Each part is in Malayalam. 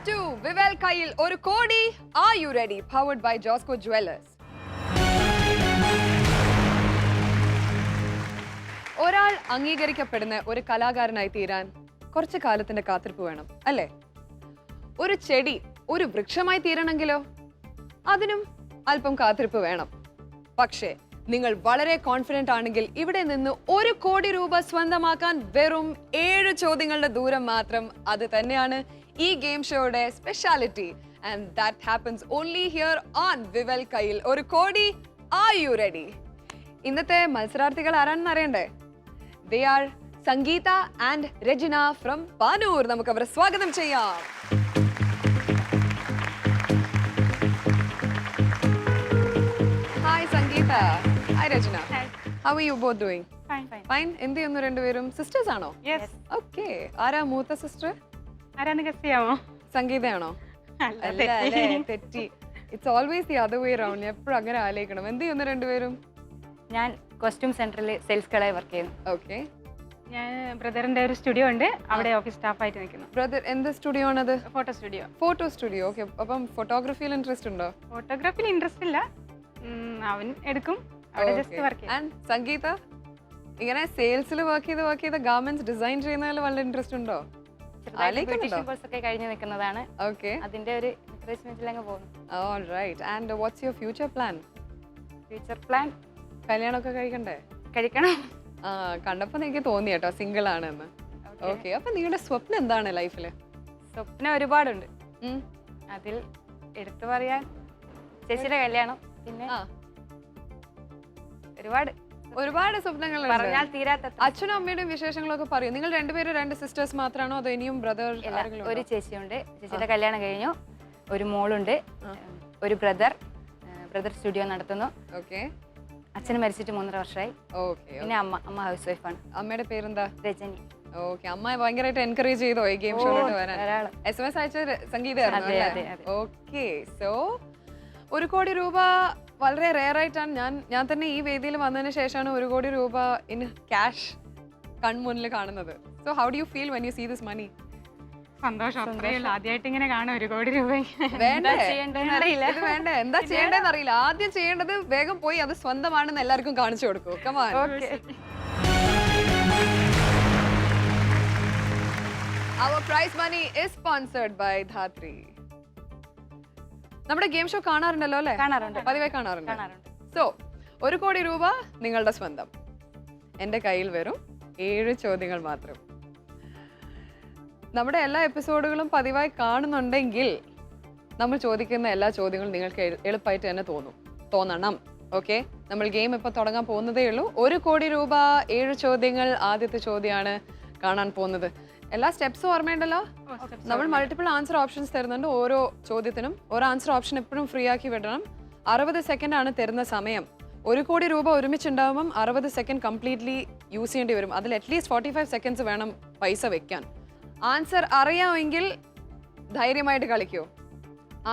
to Vivel Kayil Oru Kodi. Are you ready? Powered by Josco Jewelers. ഒരാൾ അംഗീകരിക്കപ്പെടുന്ന ഒരു കലാകാരനായി തീരാൻ കുറച്ച് കാലത്തിന്റെ കാത്തിരിപ്പ് വേണം അല്ലേ? ഒരു ചെടി ഒരു വൃക്ഷമായി തീരണമെങ്കിലോ അതിനും അല്പം കാത്തിരിപ്പ് വേണം. പക്ഷേ നിങ്ങൾ വളരെ കോൺഫിഡന്റ് ആണെങ്കിൽ ഇവിടെ നിന്ന് 1 കോടി രൂപ സ്വന്തമാക്കാൻ വെറും 7 ചോദ്യങ്ങളുടെ ദൂരം മാത്രം. അത് തന്നെയാണ് ഈ ഗെയിം ഷോയുടെ speciality. And that happens only here on Vivel കയ്യിൽ ഒരു കോടി. Are you ready? ഇന്നത്തെ മത്സരാർത്ഥികൾ ആരാണെന്ന് അറിയണ്ടേ? There are Sangeetha and Rachana from Panoor. നമുക്ക് അവരെ സ്വാഗതം ചെയ്യാം. Hi Sangeetha. Hi Rachana. How are you both doing? Fine. എന്ത് ചെയ്യുന്നു രണ്ടുപേരും? സിസ്റ്റേഴ്സ് ആണോ? ഓക്കെ. ആരാ മൂത്ത സിസ്റ്റർ? ആരാന്ന് ഗസ് ചെയ്യാമോ? സംഗീതയാണോ? അല്ല അല്ലേ, തെറ്റി. It's always the other way round. എപ്പോഴും അങ്ങനെ ആലോചിക്കണം. എന്ത് ചെയ്യുന്നു രണ്ടുപേരും? ഞാൻ കോസ്റ്റ്യൂം സെന്ററിൽ സെയിൽസ് കളായി വർക്ക് ചെയ്യുന്നു. ഓക്കെ. ഞാൻ ബ്രദറിന്റെ ഒരു സ്റ്റുഡിയോ ഉണ്ട്, അവിടെ ഓഫീസ് സ്റ്റാഫായിട്ട് നിൽക്കുന്നു. ബ്രദർ എന്ത് സ്റ്റുഡിയോ ആണത്? Photo studio. Photo studio. Okay. അപ്പം ഫോട്ടോഗ്രാഫിയിൽ ഇൻട്രസ്റ്റ് ഉണ്ടോ? ഫോട്ടോഗ്രാഫിയിൽ ഇൻട്രസ്റ്റ് ഇല്ല, അവൻ എടുക്കും, അവിടെ ജസ്റ്റ് വർക്ക് ചെയ്യും. ആൻഡ് സംഗീത ഇങ്ങനെ സെയിൽസിൽ വർക്ക് ചെയ്ത ഗാർമെന്റ്സ് ഡിസൈൻ ചെയ്യുന്നതിൽ വളരെ ഇൻട്രസ്റ്റ് ഉണ്ടോ? കോഴ്സ് ഒക്കെ കഴിഞ്ഞ് നിൽക്കുന്നതാണ്. ഓക്കെ. അതിന്റെ ഒരു എൻകറേജ്മെന്റിൽ അങ്ങ് പോകുന്നു. Alright. And what's your future plan? Future plan കല്യാണമൊക്കെ കഴിക്കണ്ടേ? കഴിക്കണം. കണ്ടപ്പോ എനിക്ക് തോന്നി കേട്ടോ സിംഗിൾ ആണെന്ന്. ഓക്കെ. അപ്പൊ നിങ്ങളുടെ സ്വപ്നം എന്താണ് ലൈഫില്? സ്വപ്നം ഒരുപാടുണ്ട്. അതിൽ എടുത്തു പറയാൻ ചേച്ചിയുടെ കല്യാണം, പിന്നെ ഒരുപാട് സ്വപ്നങ്ങൾ പറഞ്ഞാൽ തീരാത്ത. അച്ഛനും അമ്മയുടെയും വിശേഷങ്ങളൊക്കെ പറയും. നിങ്ങൾ രണ്ടുപേരും 2 സിസ്റ്റേഴ്സ് മാത്രമാണോ അതോ ഇനിയും ബ്രദർ? ഒരു ചേച്ചിയുണ്ട്, ചേച്ചിയുടെ കല്യാണം കഴിഞ്ഞു. ഒരു മോളുണ്ട്, ഒരു ബ്രദർ സ്റ്റുഡിയോ നടത്തുന്നു. ഓക്കെ. അച്ഛന് മരിച്ചിട്ട് 3.5 വർഷമായി. ഓക്കെ. പിന്നെ അമ്മ ഹൗസ് വൈഫാണ്. അമ്മയുടെ പേരെന്താ? രജനി. ഓക്കെ. അമ്മ ഭയങ്കരമായിട്ട് എൻകറേജ് ചെയ്തോ ഈ ഗെയിം ഷോയിലോട്ട് വരാൻ? SMS അയച്ച സംഗീതമായിരുന്നു. ഓക്കെ. സോ 1 കോടി രൂപ വളരെ റെയർ ആയിട്ടാണ് ഞാൻ തന്നെ ഈ വേദിയിൽ വന്നതിന് ശേഷമാണ് 1 കോടി രൂപ ഇൻ ക്യാഷ് കൺമുന്നിൽ കാണുന്നത്. So how do you feel when you see this money? സന്തോഷം. ആദ്യമായിട്ട് ഇങ്ങനെ കാണാം 1 കോടി രൂപ. വേണ്ടേ? എന്താ ചെയ്യേണ്ടതെന്ന് അറിയില്ല. ആദ്യം ചെയ്യേണ്ടത് വേഗം പോയി അത് സ്വന്തമാണെന്ന് എല്ലാവർക്കും കാണിച്ചു കൊടുക്കൂ. Come on. Our prize money is sponsored by Dhatri. നമ്മുടെ ഗെയിം ഷോ കാണാറുണ്ടല്ലോ അല്ലേ? കാണാറുണ്ട്, പതിവായി കാണാറുണ്ട്. സോ 1 കോടി രൂപ നിങ്ങളുടെ സ്വന്തം. എൻ്റെ കയ്യിൽ വെറും 7 ചോദ്യങ്ങൾ മാത്രം. നമ്മുടെ എല്ലാ എപ്പിസോഡുകളും പതിവായി കാണുന്നുണ്ടെങ്കിൽ നമ്മൾ ചോദിക്കുന്ന എല്ലാ ചോദ്യങ്ങളും നിങ്ങൾക്ക് എളുപ്പമായിട്ട് തന്നെ തോന്നണം. ഓക്കെ. നമ്മൾ ഗെയിം ഇപ്പോൾ തുടങ്ങാൻ പോകുന്നതേ ഉള്ളൂ. 1 കോടി രൂപ 7 ചോദ്യങ്ങൾ. ആദ്യത്തെ ചോദ്യമാണ് കാണാൻ പോകുന്നത്. എല്ലാ സ്റ്റെപ്സും ഓർമ്മയുണ്ടല്ലോ? നമ്മൾ മൾട്ടിപ്പിൾ ആൻസർ ഓപ്ഷൻസ് തരുന്നുണ്ട് ഓരോ ചോദ്യത്തിനും. ഒരു ആൻസർ ഓപ്ഷൻ എപ്പോഴും ഫ്രീ ആക്കി വിടണം. 60 സെക്കൻഡ് ആണ് തരുന്ന സമയം. 1 കോടി രൂപ ഒരുമിച്ചുണ്ടാവുമ്പം 60 സെക്കൻഡ് കംപ്ലീറ്റ്ലി യൂസ് ചെയ്യേണ്ടി വരും. അതിൽ അറ്റ്ലീസ്റ്റ് 45 സെക്കൻഡ്സ് വേണം പൈസ വെക്കാൻ. ആൻസർ അറിയാമെങ്കിൽ ധൈര്യമായിട്ട് കളിക്കൂ.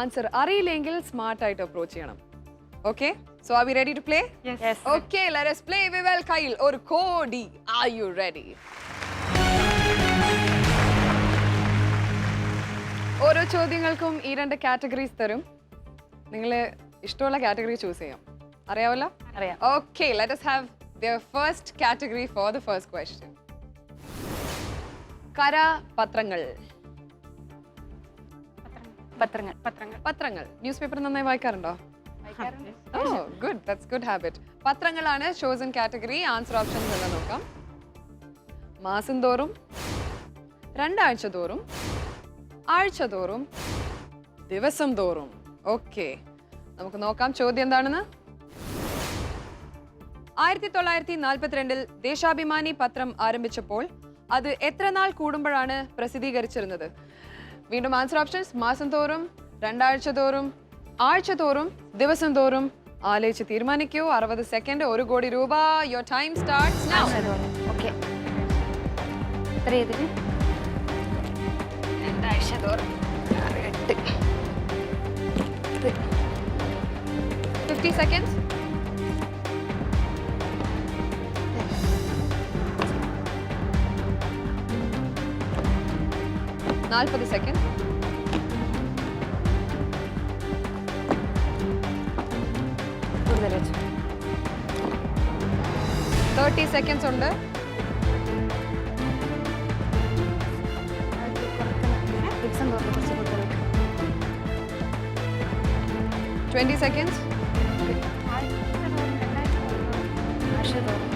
ആൻസർ അറിയില്ലെങ്കിൽ സ്മാർട്ടായിട്ട് അപ്രോച്ച് ചെയ്യണം. Okay. So are we ready to play? Okay, let us play വിവൽ കയ്യിൽ ഒരു കോടി. Are you ready? ഓരോ ചോദ്യങ്ങൾക്കും ഈ 2 കാറ്റഗറീസ് തരും. നിങ്ങൾ ഇഷ്ടമുള്ള കാറ്റഗറി ചൂസ് ചെയ്യാം. അറിയാമല്ലോ? അറിയാം. Okay, let us have the first category for the first question. പത്രങ്ങൾ. ന്യൂസ് പേപ്പർ നന്നായി വായിക്കാറുണ്ടോ? Good, that's good habit. പത്രങ്ങളാണ് ചോസൻ കാറ്റഗറി. ആൻസർ ഓപ്ഷൻസ് എന്ന് നോക്കാം. മാസം തോറും, 2 ആഴ്ച തോറും, ആഴ്ച തോറും, ദിവസം തോറും. ഓക്കെ, നമുക്ക് നോക്കാം ചോദ്യം എന്താണെന്ന്. 1942 ദേശാഭിമാനി പത്രം ആരംഭിച്ചപ്പോൾ അത് എത്ര നാൾ കൂടുമ്പോഴാണ് പ്രസിദ്ധീകരിച്ചിരുന്നത്? വീണ്ടും ആൻസർ ഓപ്ഷൻസ്. മാസം തോറും, 2 ആഴ്ച തോറും, ആഴ്ച തോറും, ദിവസം തോറും. ആലോചിച്ച് തീരുമാനിക്കൂ. 60 സെക്കൻഡ്. 1 കോടി രൂപ. Your time starts now. Okay. എത്ര ഇതിന്? 2 ആഴ്ച തോറും 50 seconds. 40 സെക്കൻഡ്. 30 seconds ഉണ്ട്. ദിവസം തോറും കുറച്ച് കൂടുതൽ 20 seconds. ആഴ്ച തോറും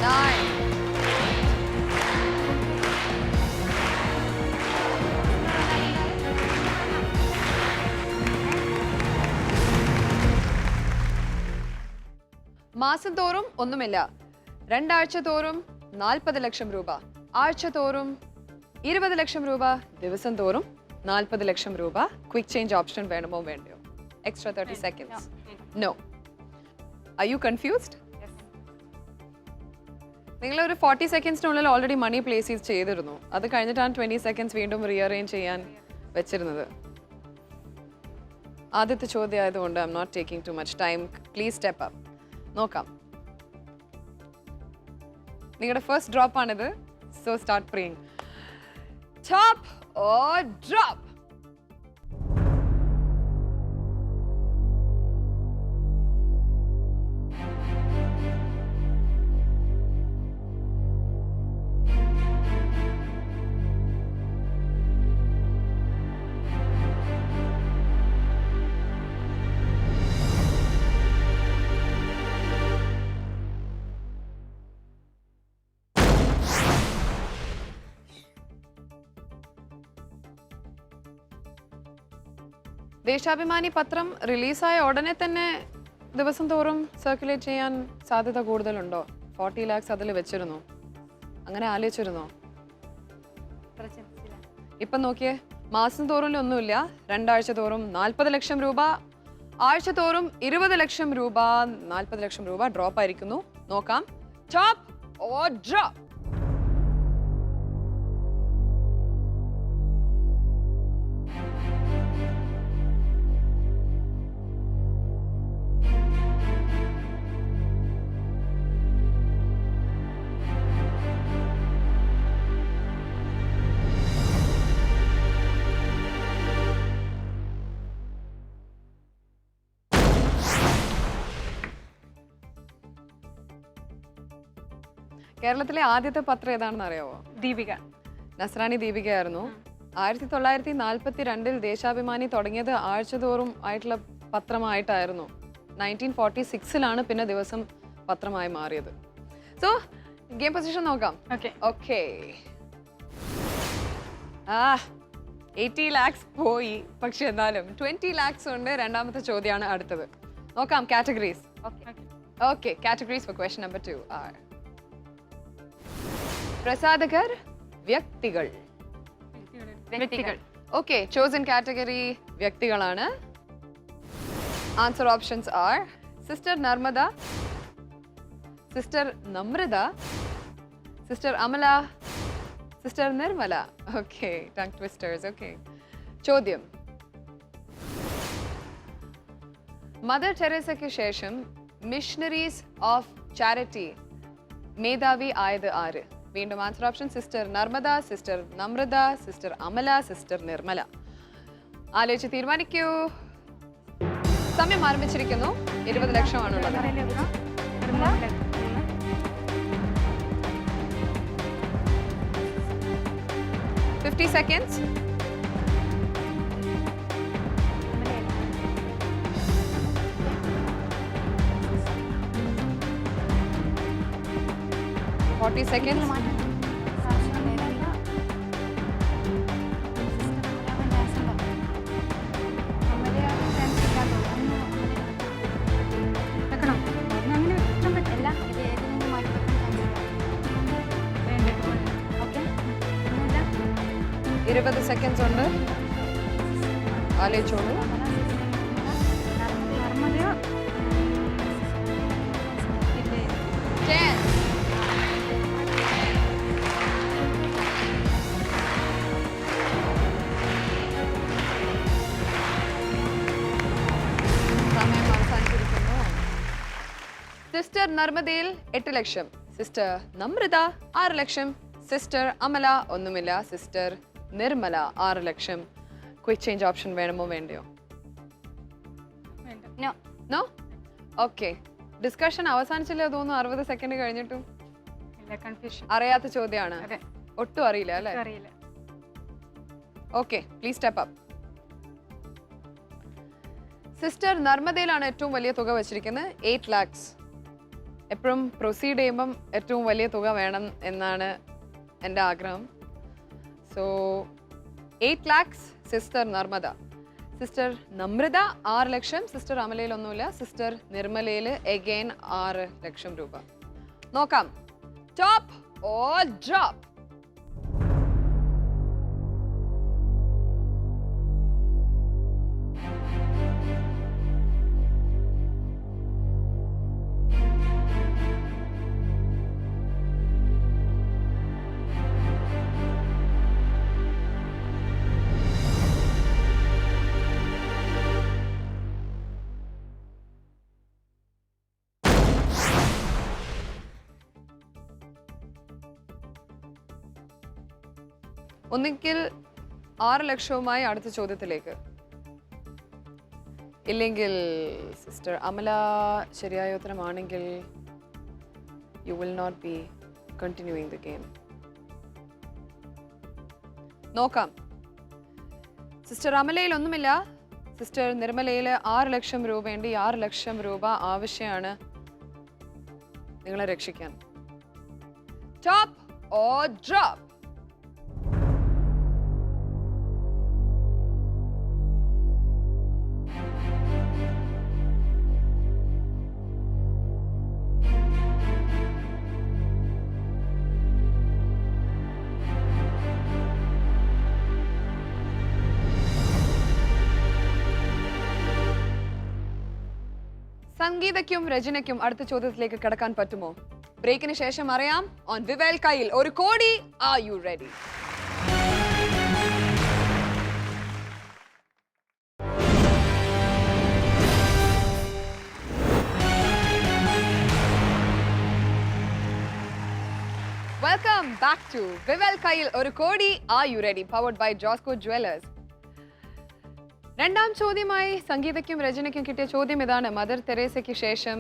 9. മാസം തോറും ഒന്നുമില്ല. 2 ആഴ്ച തോറും 40 ലക്ഷം രൂപ, ആഴ്ച തോറും 20 ലക്ഷം രൂപ, ദിവസം തോറും 40 ലക്ഷം രൂപ. ക്വിക്ക് ചേഞ്ച് ഓപ്ഷൻ വേണമോ വേണ്ടയോ? Extra 30 seconds. No. Are you confused? നിങ്ങൾ ഒരു 40 സെക്കൻഡ്സിനുള്ളിൽ ഓൾറെഡി മണി പ്ലേസ് ചെയ്തിരുന്നു. അത് കഴിഞ്ഞിട്ടാണ് 20 seconds വീണ്ടും റീഅറേഞ്ച് ചെയ്യാൻ വെച്ചിരുന്നത്. ആദ്യത്തെ ചോദ്യം ആയതുകൊണ്ട് I'm not taking too much time. Please step up. നോക്കാം. നിങ്ങളുടെ ഫസ്റ്റ് ഡ്രോപ്പ് ആണിത്. So start praying. Top or drop? Deshabhimani പത്രം റിലീസായ ഉടനെ തന്നെ ദിവസം തോറും സർക്കുലേറ്റ് ചെയ്യാൻ സാധ്യത കൂടുതലുണ്ടോ? 40 lakhs അതിൽ വെച്ചിരുന്നു. അങ്ങനെ ആലോചിച്ചിരുന്നോ? ഇപ്പം നോക്കിയേ, മാസം തോറും ഒന്നുമില്ല. 2 ആഴ്ച തോറും 40 ലക്ഷം രൂപ, ആഴ്ച തോറും 20 ലക്ഷം രൂപ, 40 ലക്ഷം രൂപ ഡ്രോപ്പ് ആയിരിക്കുന്നു. നോക്കാം. Top or drop? കേരളത്തിലെ ആദ്യത്തെ പത്രം ഏതാണെന്ന് അറിയാവോ? ദീപിക. നസ്രാണി ദീപികയായിരുന്നു. 1942 ദേശാഭിമാനി തുടങ്ങിയത് ആഴ്ചതോറും ആയിട്ടുള്ള പത്രമായിട്ടായിരുന്നു. 1946 പിന്നെ ദിവസം പത്രമായി മാറിയത്. സോ ഗെയിം പൊസിഷൻ നോക്കാം. ഓക്കെ. 80 lakhs പോയി. പക്ഷെ എന്നാലും 20 lakhs ഉണ്ട്. രണ്ടാമത്തെ ചോദ്യമാണ് അടുത്തത്. നോക്കാം. Categories. Okay. Categories for question number 2 are പ്രസാധകർ, വ്യക്തികൾ. ഓക്കെ. ചോസൻ കാറ്റഗറി വ്യക്തികളാണ്. Answer options are sister Narmada, sister Namratha, sister Amala, sister Nirmala. Okay. Tongue twisters. Okay. ചോദ്യം: മദർ ടെരേസയ്ക്ക് ശേഷം മിഷണറീസ് ഓഫ് ചാരിറ്റി മേധാവി ആയത് ആര്? വീണ്ടും answer option: sister Narmada, sister Namratha, sister Amala, sister Nirmala. ആലോചിച്ച് തീരുമാനിക്കൂ. സമയം ആരംഭിച്ചിരിക്കുന്നു. 20 ലക്ഷമാണുള്ളത്. 50 seconds. Forty seconds. ഇരുപത് സെക്കൻഡ്സ് ഉണ്ട്. ആലോചിച്ചോളൂ. സമയം അവസാനിച്ചിരിക്കുന്നു. സിസ്റ്റർ നർമ്മദയിൽ 8 ലക്ഷം, സിസ്റ്റർ നമ്രത 6 ലക്ഷം, സിസ്റ്റർ അമല ഒന്നുമില്ല, സിസ്റ്റർ നിർമ്മല 6 ലക്ഷം. ക്വിക്ക് ചേഞ്ച് ഓപ്ഷൻ വേണമോ വേണ്ടയോ? No no okay. ഡിസ്കഷൻ അവസാനിച്ചില്ലേ തോന്നുന്നു 60 സെക്കൻഡ് കഴിഞ്ഞിട്ടും. ഇല്ല, കൺഫ്യൂഷൻ. അറിയാത്ത ചോദ്യമാണ്. അതെ. ഒട്ടും അറിയില്ല അല്ലേ? അറിയില്ല. Okay, please step up. Sister നർമ്മദയിലാണ് ഏറ്റവും വലിയ തുക വെച്ചിരിക്കുന്നത്, 8 lakhs. എപ്പോഴും പ്രൊസീഡ് ചെയ്യുമ്പം ഏറ്റവും വലിയ തുക വേണം എന്നാണ് എൻ്റെ ആഗ്രഹം. So 8 lakhs sister Narmada. Sister Namrata 6 ലക്ഷം. സിസ്റ്റർ അമലയിൽ ഒന്നുമില്ല. സിസ്റ്റർ നിർമ്മലയിൽ എഗെയിൻ 6 ലക്ഷം രൂപ. നോക്കാം, ടോപ്പ് ഓർ ഡ്രോപ്പ്? ഒന്നുകിൽ 6 ലക്ഷവുമായി അടുത്ത ചോദ്യത്തിലേക്ക്, ഇല്ലെങ്കിൽ സിസ്റ്റർ അമല ശരിയായ ഉത്തരമാണെങ്കിൽ you will not be continuing the game. നോക്കാം, സിസ്റ്റർ അമലയിൽ ഒന്നുമില്ല. സിസ്റ്റർ നിർമ്മലയിൽ 6 ലക്ഷം രൂപയുണ്ട്. ഈ 6 ലക്ഷം രൂപ ആവശ്യമാണ് നിങ്ങളെ രക്ഷിക്കാൻ. Top or drop? സംഗീതയ്ക്കും രചനയ്ക്കും അടുത്ത ചോദ്യത്തിലേക്ക് കടക്കാൻ പറ്റുമോ? ബ്രേക്കിന് ശേഷം അറിയാം. ഓൺ വിവേൽ കയ്യിൽ 1 crore. Are you ready? Welcome back to Vivel കയ്യിൽ 1 crore. Are you ready? Powered by Josco jewellers. രണ്ടാം ചോദ്യമായി സംഗീതയ്ക്കും രചനയ്ക്കും കിട്ടിയ ചോദ്യം ഇതാണ്. മദർ തെരേസയ്ക്ക് ശേഷം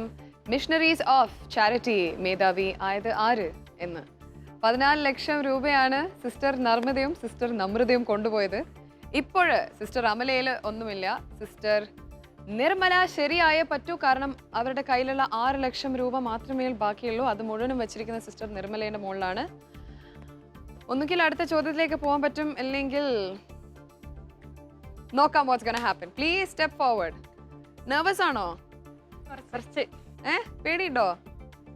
മിഷണറീസ് ഓഫ് ചാരിറ്റി മേധാവി ആയത് ആര് എന്ന്. 14 ലക്ഷം രൂപയാണ് സിസ്റ്റർ നർമ്മദയും സിസ്റ്റർ നമ്രതയും കൊണ്ടുപോയത്. ഇപ്പോൾ സിസ്റ്റർ അമലയിൽ ഒന്നുമില്ല. സിസ്റ്റർ നിർമ്മല ശരിയായേ പറ്റൂ, കാരണം അവരുടെ കയ്യിലുള്ള 6 ലക്ഷം രൂപ മാത്രമേ ബാക്കിയുള്ളൂ. അത് മുഴുവനും വെച്ചിരിക്കുന്ന സിസ്റ്റർ നിർമ്മലയുടെ മുകളിലാണ്. ഒന്നുകിൽ അടുത്ത ചോദ്യത്തിലേക്ക് പോകാൻ പറ്റും, അല്ലെങ്കിൽ നോക്കാം what's gonna happen. Please step forward. Nervous ആണോ? കുറച്ച്. പേടിയുണ്ടോ?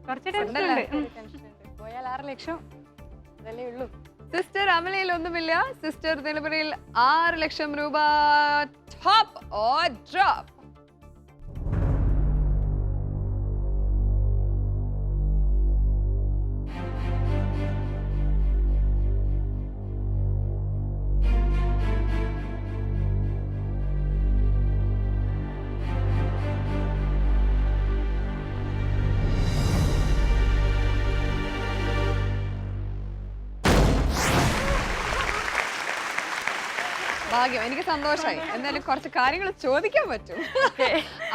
കുറച്ച് ടെൻഷൻ ഉണ്ട്. പോയാൽ 6 ലക്ഷം അതല്ലേ ഉള്ളൂ. സിസ്റ്റർ അമലയിൽ ഒന്നുമില്ല. സിസ്റ്റർ നിലപരയിൽ 6 ലക്ഷം രൂപ. Top or drop? ഭാഗ്യം, എനിക്ക് സന്തോഷമായി. എന്തായാലും കുറച്ച് കാര്യങ്ങൾ ചോദിക്കാൻ പറ്റും.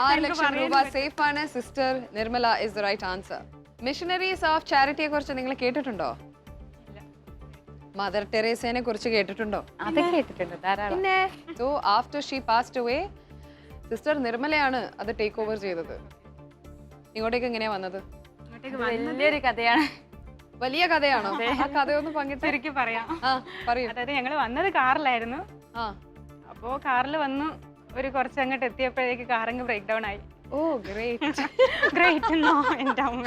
6 ലക്ഷം രൂപ സേഫ് ആണ്. Sister Nirmala is the right answer. Missionaries of ചാരിറ്റിയെ കുറിച്ച് നിങ്ങൾ കേട്ടിട്ടുണ്ടോ? മദർ ടെരേസയെ കുറിച്ച് കേട്ടിട്ടുണ്ടോ? അത് കേട്ടിട്ടുണ്ട് ധാരാളം. പിന്നെ so after she passed away sister നിർമ്മലയാണ് അത് ടേക്ക് ഓവർ ചെയ്തത്. ഇങ്ങോട്ടേക്ക് എങ്ങനെയാ വന്നത്? വലിയൊരു കഥയാണ്. വലിയ കഥയാണോ? ആ കഥയൊന്ന് പങ്കിട്ട് ശരിക്കും പറയാം. പറയൂ. അതായത് ഞങ്ങൾ വന്നത് കാറിലായിരുന്നു. ആ, അപ്പോ കാറിൽ വന്നു ഒരു കുറച്ച് അങ്ങോട്ട് എത്തിയപ്പോഴേക്ക് കാറങ്ങ് ബ്രേക്ക് ഡൗൺ ആയി. ഓ ഗ്രേറ്റ്. ഗ്രേറ്റ് എന്നോ എൻ്റെ അമ്മ.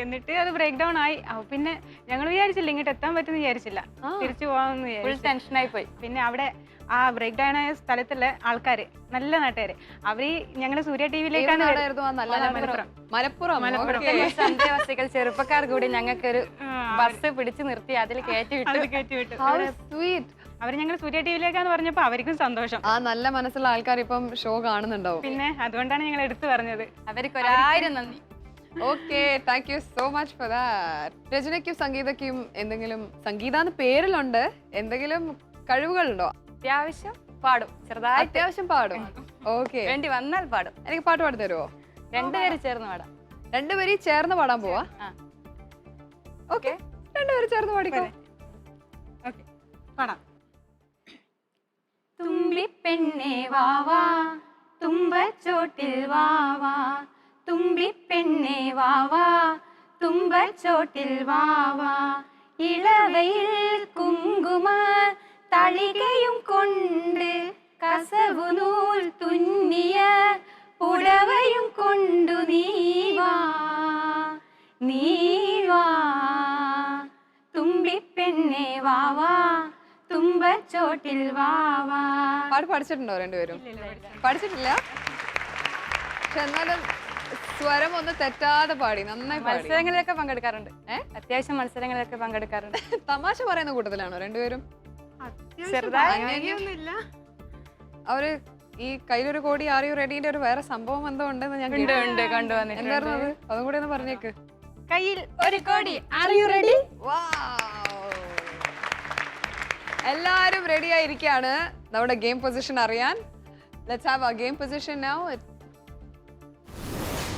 എന്നിട്ട് അത് ബ്രേക്ക് ഡൗൺ ആയി. അപ്പൊ പിന്നെ ഞങ്ങൾ വിചാരിച്ചില്ല ഇങ്ങോട്ട് എത്താൻ പറ്റുമെന്ന് വിചാരിച്ചില്ല, തിരിച്ചു പോകാമെന്ന് ഫുൾ വിചാരിച്ചു. ടെൻഷനായി പോയി. പിന്നെ അവിടെ ആ ബ്രേക്ക് ഡൗൺ ആയ സ്ഥലത്തുള്ള ആൾക്കാര്, നല്ല നാട്ടുകാര്, അവര് ഞങ്ങള് സൂര്യ ടിവിയിലേക്കാണ് മലപ്പുറം. സന്ധ്യാവാസികൾ ചെറുപ്പക്കാർ കൂടി ഞങ്ങൾക്കൊരു ബസ് പിടിച്ചു നിർത്തി അതിൽ കയറ്റി വിട്ടു. അവര് ഞങ്ങൾ സൂര്യ ടിവിയിലേക്കാന്ന് പറഞ്ഞപ്പോ അവർക്കും സന്തോഷം. ആ നല്ല മനസ്സുള്ള ആൾക്കാർ ഇപ്പം ഷോ കാണുന്നുണ്ടാവും. പിന്നെ അതുകൊണ്ടാണ് ഞങ്ങൾ എടുത്തു പറഞ്ഞത്. അവർക്ക് 1000 നന്ദി. ഓക്കെ, thank you so much for that. രചനയ്ക്കും സംഗീതയ്ക്കും എന്തെങ്കിലും, സംഗീത എന്ന് പേരിലുണ്ട്, എന്തെങ്കിലും കഴിവുകളുണ്ടോ? അത്യാവശ്യം പാടും ചെറുതായിട്ട്. അത്യാവശ്യം പാടും. ഓക്കെ, വേണ്ടി വന്നാൽ പാടും. എനിക്ക് പാട്ട് പാടി തരുമോ? രണ്ടുപേരും ചേർന്ന് പാടാം. രണ്ടുപേരും ചേർന്ന് പാടാൻ പോവാ? ആ. ഓക്കെ, രണ്ടുപേരും ചേർന്ന് പാടിക്കോ. പാടാം. തുമ്പിപ്പെണ്ണേ വാവാ തുമ്പച്ചോട്ടിൽ വാവാ, തുമ്പിപ്പെണ്ണേ വാവാ തുമ്പച്ചോട്ടിൽ വാവാ, ഇളവയിൽ കുങ്കുമ തളികയും കൊണ്ട് കസവു നൂൽ തുന്നിയ പുടവയും കൊണ്ടു നീവാ നീവാ, തുമ്പിപ്പെണ്ണേ വാവാ തുമ്പച്ചോട്ടിൽ വാവാ. പാട്ട് പഠിച്ചിട്ടുണ്ടോ രണ്ടുപേരും? പഠിച്ചിട്ടില്ല, പക്ഷെ എന്നാലും സ്വരം ഒന്ന് തെറ്റാതെ പാടി, നന്നായി പാടി. മത്സരങ്ങളിലൊക്കെ പങ്കെടുക്കാറുണ്ട്. അത്യാവശ്യം മത്സരങ്ങളിലൊക്കെ പങ്കെടുക്കാറുണ്ട്. തമാശ പറയുന്ന കൂട്ടത്തിലാണോ രണ്ടുപേരും? ചെറുതായൊന്നുമില്ല. അവര് ഈ കയ്യിലൊരു കോടി ആർ യു റെഡിന്റെ ഒരു വേറെ സംഭവം എന്തോ ഉണ്ടെന്ന് ഞാൻ കൊണ്ടുവന്നിട്ടുണ്ട്. എന്തായിരുന്നു അത്? അതും കൂടി ഒന്ന് പറഞ്ഞേക്ക്. കയ്യിൽ ഒരു കോടി. Are you ready? എല്ലാരും റെഡി ആയിരിക്കാണ് നമ്മുടെ ഗെയിം പൊസിഷൻ അറിയാൻ. Let's have a game position now.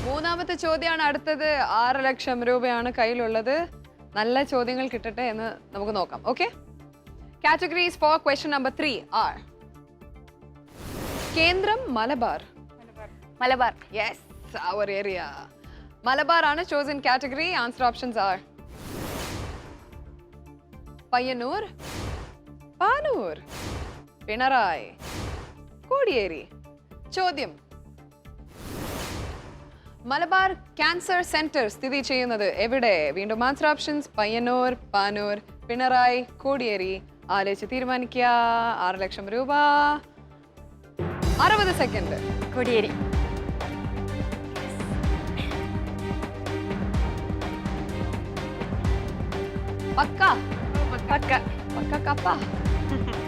മൂന്നാമത്തെ ചോദ്യമാണ് അടുത്തത്. 6 ലക്ഷം രൂപയാണ് കയ്യിലുള്ളത്. നല്ല ചോദ്യങ്ങൾ കിട്ടട്ടെ എന്ന് നമുക്ക് നോക്കാം. Okay, categories for question number 3 are കേന്ദ്രം Malabar. Malabar. Yes, our area. Malabar ആണ് chosen category. Answer options are Payyanur, Panoor, Pinarayi, Kodiyeri. ചോദ്യം: മലബാർ ക്യാൻസർ സെന്റർ സ്ഥിതി ചെയ്യുന്നത് എവിടെ? വീണ്ടും ആൻസർ ഓപ്ഷൻസ് പയ്യന്നൂർ, പാനൂർ, പിണറായി, കോടിയേരി. ആലോചിച്ച് തീരുമാനിക്കുക. 6 ലക്ഷം രൂപ. 60 സെക്കൻഡ്. കോടിയേരി. പക്ക പക്ക. പക്ക കപ്പ.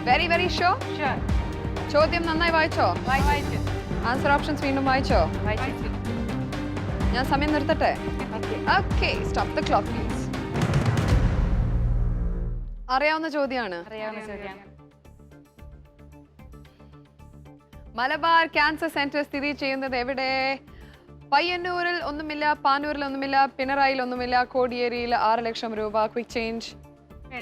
Very very show. ചോദ്യം നന്നായി വായിച്ചോ? വായിച്ചു. ആൻസർ ഓപ്ഷൻസ് വീണ്ടും വായിച്ചോ? വായിച്ചു. ഞാൻ സമയം നിർത്തട്ടെ? Okay, stop the clock please. അറിയാവുന്ന ചോദ്യമാണ്. അറിയാവുന്ന ചോദ്യമാണ്. മലബാർ ക്യാൻസർ സെന്റർ സ്ഥിതി ചെയ്യുന്നത് എവിടെ? പയ്യന്നൂരിൽ ഒന്നുമില്ല, പാനൂരിൽ ഒന്നുമില്ല, പിണറായിയിൽ ഒന്നുമില്ല, കോടിയേരിയിൽ. 6 ലക്ഷം രൂപ. Quick change.